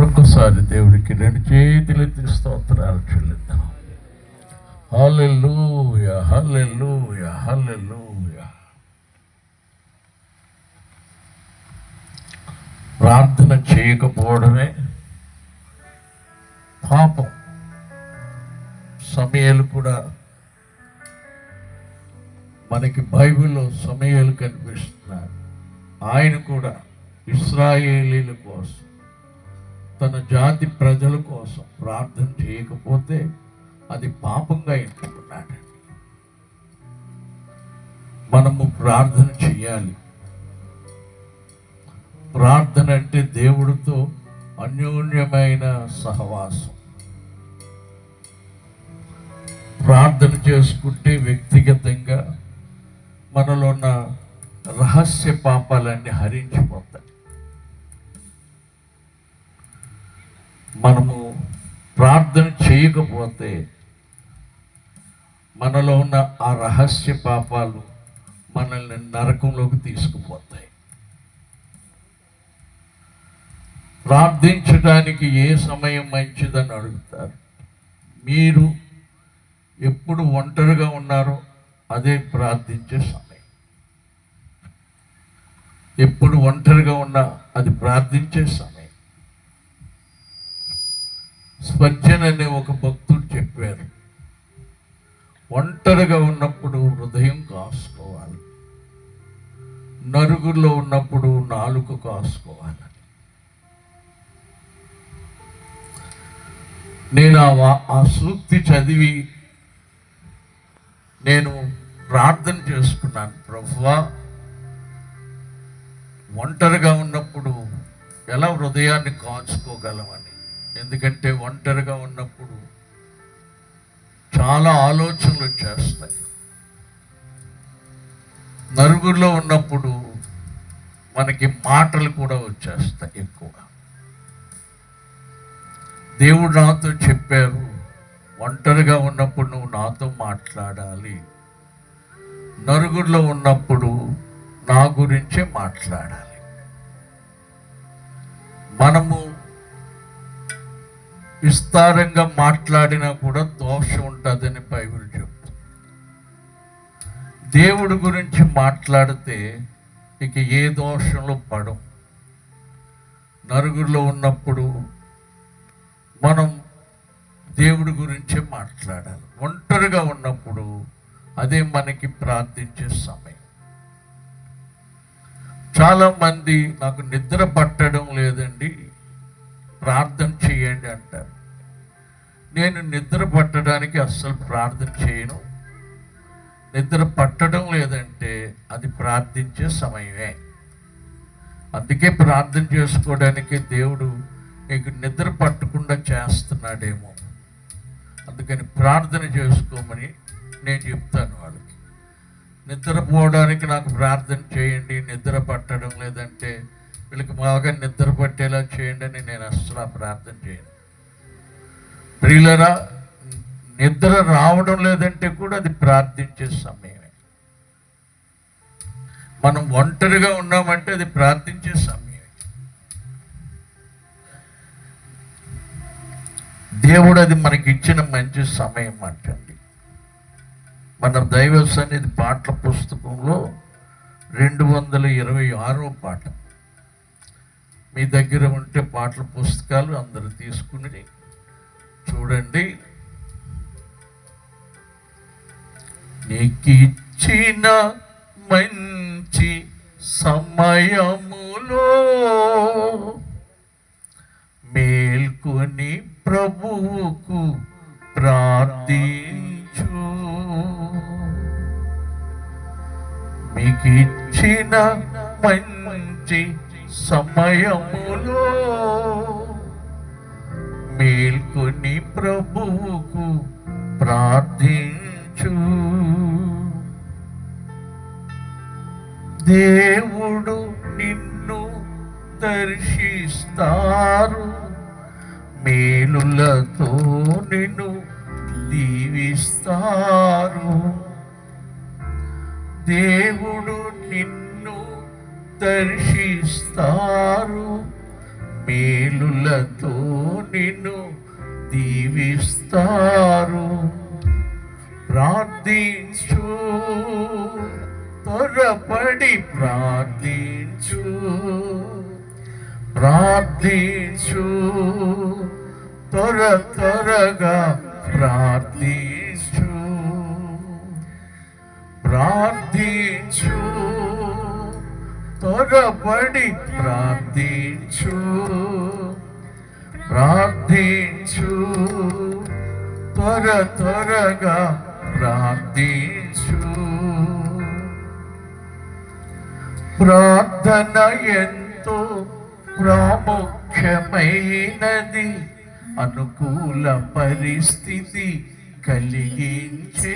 మరొకసారి దేవుడికి 2 చేతులెత్తి స్తోత్రాలు చెల్లిద్దాం. హల్లెలూయా, హల్లెలూయా, హల్లెలూయా. ప్రార్థన చేయకపోవడమే పాపం. సమయాలు కూడా మనకి బైబిల్లో సమయాలు కనిపిస్తున్నారు. ఆయన కూడా ఇశ్రాయేలీల కోసం, తన జాతి ప్రజల కోసం ప్రార్థన చేయకపోతే అది పాపంగా ఎంచుకున్నాడు. మనము ప్రార్థన చేయాలి. ప్రార్థన అంటే దేవుడితో అన్యోన్యమైన సహవాసం. ప్రార్థన చేసుకుంటే వ్యక్తిగతంగా మనలో ఉన్న రహస్య పాపాలన్నీ హరించిపోతాయి. మనము ప్రార్థన చేయకపోతే మనలో ఉన్న ఆ రహస్య పాపాలు మనల్ని నరకంలోకి తీసుకుపోతాయి. ప్రార్థించడానికి ఏ సమయం మంచిదని అడుగుతారు. మీరు ఎప్పుడు ఒంటరిగా ఉన్నారో అదే ప్రార్థించే సమయం. ఎప్పుడు ఒంటరిగా ఉన్నా అది ప్రార్థించే సమయం. స్పర్జన్ అనే ఒక భక్తుడు చెప్పారు, ఒంటరిగా ఉన్నప్పుడు హృదయం కాసుకోవాలి, నలుగురిలో ఉన్నప్పుడు నాలుక కాసుకోవాలి. నేను ఆ సూక్తి చదివి నేను ప్రార్థన చేసుకున్నాను, ప్రభువా ఒంటరిగా ఉన్నప్పుడు ఎలా హృదయాన్ని కాచుకోగలమని. ఎందుకంటే ఒంటరిగా ఉన్నప్పుడు చాలా ఆలోచనలు వచ్చేస్తాయి. నలుగురిలో ఉన్నప్పుడు మనకి మాటలు కూడా వచ్చేస్తాయి ఎక్కువ. దేవుడు నాతో చెప్పారు, ఒంటరిగా ఉన్నప్పుడు నువ్వు నాతో మాట్లాడాలి, నలుగురిలో ఉన్నప్పుడు నా గురించే మాట్లాడాలి. మనము విస్తారంగా మాట్లాడినా కూడా దోషం ఉంటుందని బైబిల్ చెప్తుంది. దేవుడి గురించి మాట్లాడితే ఇక ఏ దోషంలో పడం. నలుగురిలో ఉన్నప్పుడు మనం దేవుడి గురించే మాట్లాడాలి. ఒంటరిగా ఉన్నప్పుడు అదే మనకి ప్రార్థించే సమయం. చాలామంది నాకు నిద్ర పట్టడం లేదండి, ప్రార్థన చేయండి అంటారు. నేను నిద్ర పట్టడానికి అస్సలు ప్రార్థన చేయను. నిద్ర పట్టడం లేదంటే అది ప్రార్థించే సమయమే. అందుకే ప్రార్థన చేసుకోవడానికి దేవుడు నీకు నిద్ర పట్టకుండా చేస్తున్నాడేమో. అందుకని ప్రార్థన చేసుకోమని నేను చెప్తాను వాళ్ళకి. నిద్రపోవడానికి నాకు ప్రార్థన చేయండి, నిద్ర పట్టడం లేదంటే వీళ్ళకి బాగా నిద్ర పట్టేలా చేయండి అని నేను అస్సలు ప్రార్థన చేయను. ప్రియులరా, నిద్ర రావడం లేదంటే కూడా అది ప్రార్థించే సమయమే. మనం ఒంటరిగా ఉన్నామంటే అది ప్రార్థించే సమయమే. దేవుడు అది మనకి ఇచ్చిన మంచి సమయం అంటండి. మన దైవ సన్నిధి పాటల పుస్తకంలో 226వ పాట. మీ దగ్గర ఉంటే పాటల పుస్తకాలు అందరూ తీసుకుని చూడండి. నీకిచ్చిన మంచి సమయములో మేల్కొని ప్రభువుకు ప్రార్థించు. మీకిచ్చిన మంచి సమయములో మేల్కొని ప్రభువుకు ప్రార్థించు. దేవుడు నిన్ను దర్శిస్తారు, మేలులతో నిన్ను దీవిస్తారు. దేవుడు నిన్ను దర్శిస్తారు, మేలులతో నిన్ను దీవిస్తారు. ప్రార్థించు, త్వరపడి ప్రార్థించు, ప్రార్థించు, త్వరగా ప్రార్థించు, ప్రార్థించు, త్వరపడి ప్రార్థించు, ప్రార్థించు, త్వరగా ప్రార్థించు. ప్రార్థన ఎంతో ప్రాముఖ్యమైనది, అనుకూల పరిస్థితి కలిగించేది.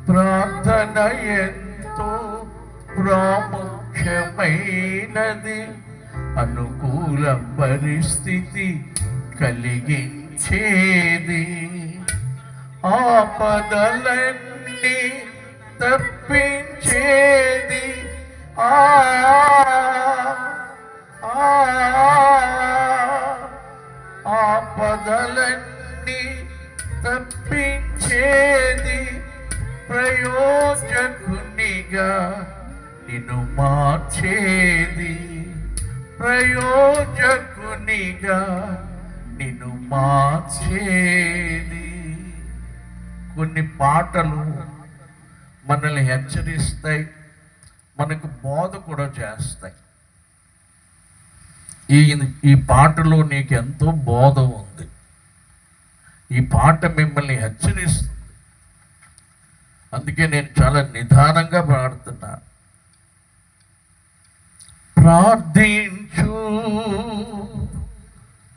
ప్రార్థన ఎంతో ప్రాముఖ్యమైనది, అనుకూల పరిస్థితి కలిగించేది. ఆపదలన్నీ తప్పించేది, ఆపదలన్నీ తప్పించేది. ప్రయోజకునిగా నిన్ను మార్చేది, ప్రయోజకునిగా నిన్ను మార్చేది. కొన్ని పాటలు మనల్ని హెచ్చరిస్తాయి, మనకు బోధ కూడా చేస్తాయి. ఈ పాటలో నీకు ఎంతో బోధ ఉంది. ఈ పాట మిమ్మల్ని హెచ్చరిస్తుంది. అందుకే నేను చాలా నిదానంగా పాడుతున్నా. ప్రార్థించు,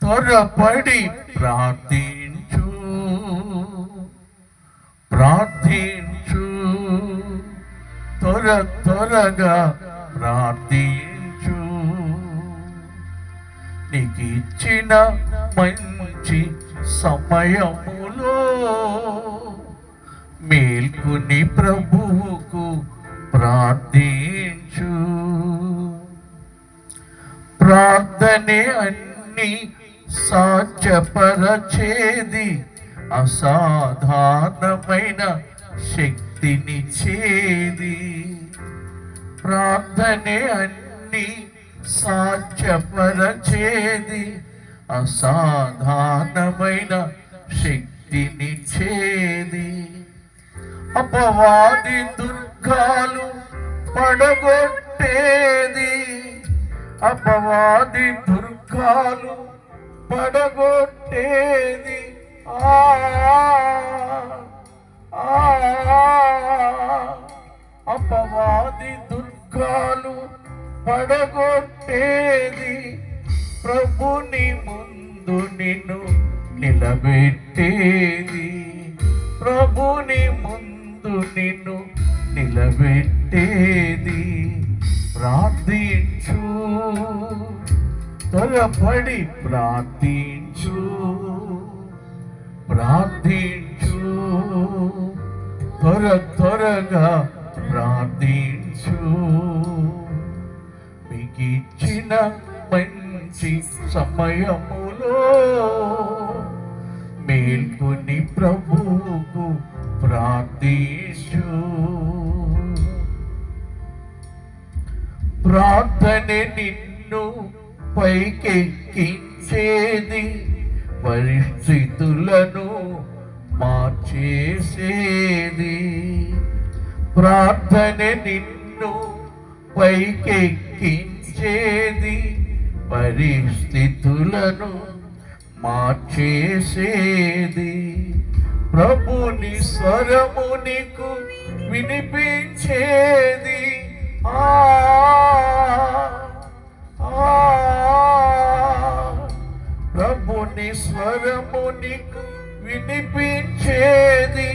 త్వరపడి ప్రార్థించు, ప్రార్థించు, త్వరగా ప్రార్థించు. నీకు ఇచ్చిన మంచి సమయములో మేల్కొని ప్రభువుకు ప్రార్థించు. ప్రార్థనే అన్ని సాధ్యపరచేది, అసాధారణమైన శక్తినిచ్చేది. ప్రార్థనే అన్ని సాధ్యపరచేది, అసాధారణమైన శక్తినిచ్చేది. అపవాది దుర్గాలు పడగొట్టేది, అపవాది దుర్గాలు పడగొట్టేది. అపవాది దుర్గాలు పడగొట్టేది. ప్రభుని ముందు నిన్ను నిలబెట్టేది, ప్రభుని ముందు నిన్ను నిలబెట్టేది. ప్రార్థించు, త్వరపడి ప్రార్థించు, ప్రార్థించు, త్వరగా ప్రార్థించు. మీకు ఇచ్చిన మంచి సమయములో మేల్కొని ప్రభువుకు ప్రార్థించు. ప్రార్థనే నిన్ను పైకెక్కించేది, పరిస్థితులను మార్చేసేది. ప్రార్థనే నిన్ను పైకెక్కించేది, పరిస్థితులను మార్చేసేది. ప్రభుని స్వరము నీకు వినిపించేది. ప్రభుని స్వరము నీకు వినిపించేది.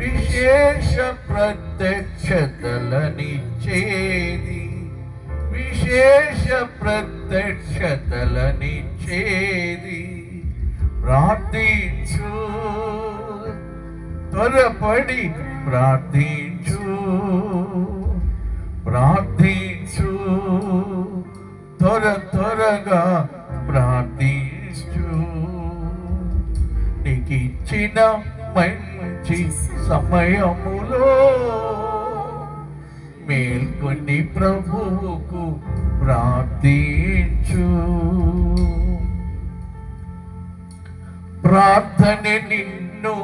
విశేష ప్రత్యక్షతలనిచ్చేది, విశేష ప్రత్యక్షతలనిచ్చేది. ప్రార్థించు, త్వరపడి ప్రార్థించు, ప్రార్థించు, త్వరగా ప్రార్థించు. నీకు ఇచ్చిన మంచి సమయములో మేల్కొని ప్రభువుకు ప్రార్థించు. ప్రార్థన నిన్ను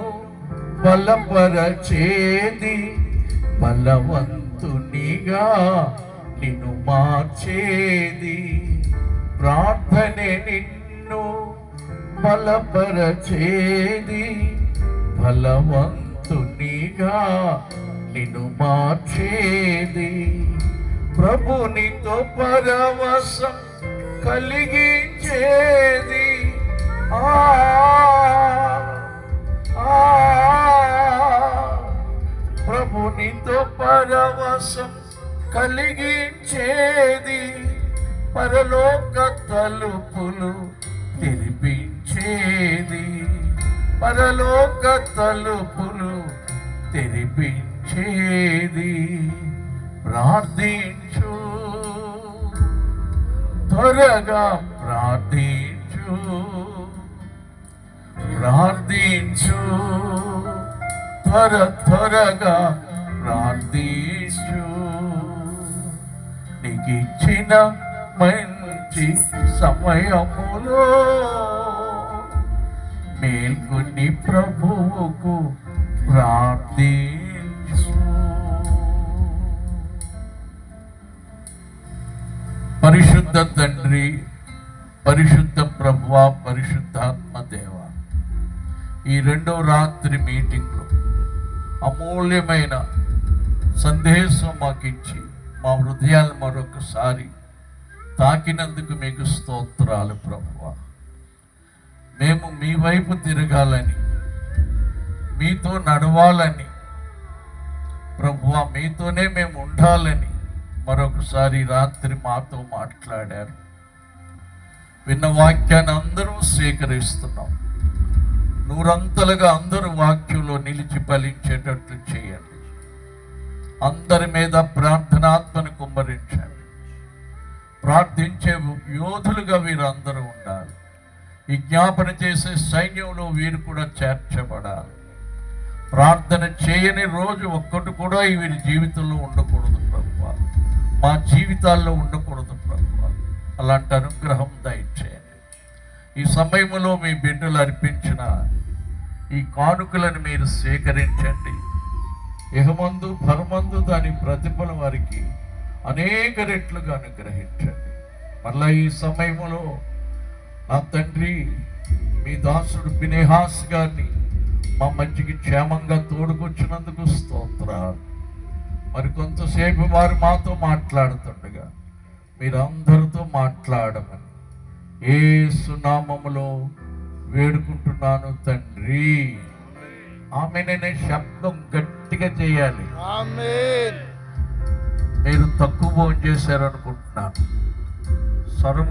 బలపరచేది, బలవంతునిగా నిన్ను మార్చేది. ప్రార్థన నిన్ను బలపరచేది, బలవంతునిగా నిన్ను మార్చేది. ప్రభునితో పరవశం కలిగించేది. ప్రభునితో పరవశం కలిగించేది, పరలోక తలుపులు తెరిపించేది, పరలోక తలుపులు తెరిపించేది. ప్రార్థించు, త్వరగా ప్రార్థించు, ప్రార్థించు, త్వరగా ప్రార్థించు. నీకు ఇచ్చిన మంచి సమయములో మేల్కొని ప్రభువుకు ప్రార్థించు. పరిశుద్ధ తండ్రి, పరిశుద్ధ ప్రభువా, పరిశుద్ధాత్మ దేవ, ఈ రెండో రాత్రి మీటింగ్లో అమూల్యమైన సందేశం మాకు ఇచ్చి మా హృదయాలు మరొకసారి తాకినందుకు మీకు స్తోత్రాలు ప్రభువా. మేము మీ వైపు తిరగాలని, మీతో నడవాలని ప్రభువా, మీతోనే మేము ఉండాలని మరొకసారి రాత్రి మాతో మాట్లాడారు. విన్న వాక్యాన్ని అందరూ స్వీకరిస్తున్నాం. నూరంతలుగా అందరూ వాక్యంలో నిలిచి ఫలించేటట్లు చేయండి. అందరి మీద ప్రార్థనాత్మను కుమ్మరించండి. ప్రార్థించే యోధులుగా వీరందరూ ఉండాలి. విజ్ఞాపన చేసే సైన్యంలో వీరు కూడా చేర్చబడాలి. ప్రార్థన చేయని రోజు ఒక్కటి కూడా వీరి జీవితంలో ఉండకూడదు ప్రభువా, మా జీవితాల్లో ఉండకూడదు ప్రభువా. అలాంటి అనుగ్రహం దయచేయండి. ఈ సమయంలో మీ బిడ్డలు అర్పించిన ఈ కానుకలను మీరు స్వీకరించండి. ఇహమందు పరమందు దాని ప్రతిఫలం వారికి అనేక రెట్లుగా అనుగ్రహించండి. మళ్ళా ఈ సమయంలో నా తండ్రి, మీ దాసుడు ఫినెహాస్ గారిని మా మధ్యకి క్షేమంగా తోడుకొచ్చినందుకు స్తోత్రాలు. మరి కొంతసేపు వారు మాతో మాట్లాడుతుండగా మీరందరితో మాట్లాడమని యేసు నామములో వేడుకుంటున్నాను తండ్రి. ఆమేననే శబ్దం గట్టిగా చేయాలి. మీరు తక్కువ భోజనం చేశారనుకుంటున్నాను. స్వరం